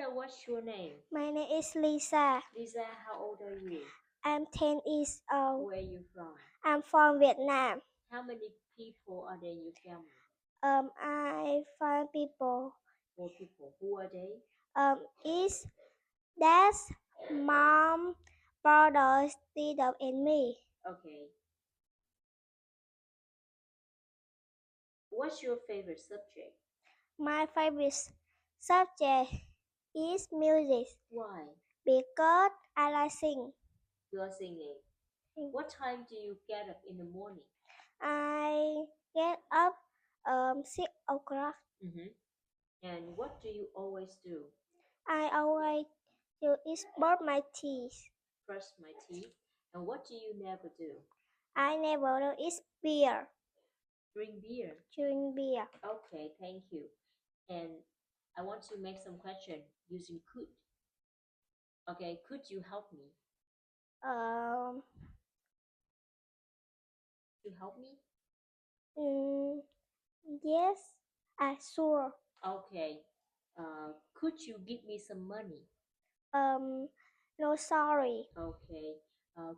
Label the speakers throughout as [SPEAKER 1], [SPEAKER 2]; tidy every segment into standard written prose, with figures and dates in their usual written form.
[SPEAKER 1] Hello, what's your name?
[SPEAKER 2] My name is Lisa.
[SPEAKER 1] Lisa, how old are you?
[SPEAKER 2] I'm 10 years old.
[SPEAKER 1] Where are you from?
[SPEAKER 2] I'm from Vietnam.
[SPEAKER 1] How many people are there in your family?
[SPEAKER 2] I find people.
[SPEAKER 1] 4 people. Who are they?
[SPEAKER 2] Is dad, mom, brother, sister, and me.
[SPEAKER 1] Okay. What's your favorite subject?
[SPEAKER 2] My favorite subject is music
[SPEAKER 1] Why?
[SPEAKER 2] because I like sing.
[SPEAKER 1] You are singing. What time do you get up in the morning?
[SPEAKER 2] I get up 6 o'clock.
[SPEAKER 1] And what do you always do?
[SPEAKER 2] I always do is brush my teeth.
[SPEAKER 1] Brush my teeth. And what do you never do?
[SPEAKER 2] I never do is beer.
[SPEAKER 1] Drink beer.
[SPEAKER 2] Drink beer.
[SPEAKER 1] Okay, thank you. And I want to make some question using could. Okay, could you help me? To help me?
[SPEAKER 2] Yes, I sure.
[SPEAKER 1] Okay. Could you give me some money?
[SPEAKER 2] No, sorry.
[SPEAKER 1] Okay.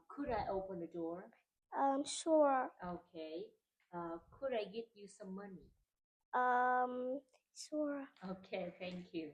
[SPEAKER 1] Could I open the door?
[SPEAKER 2] Sure.
[SPEAKER 1] Okay. Could I get you some money?
[SPEAKER 2] Sure.
[SPEAKER 1] Okay, thank you.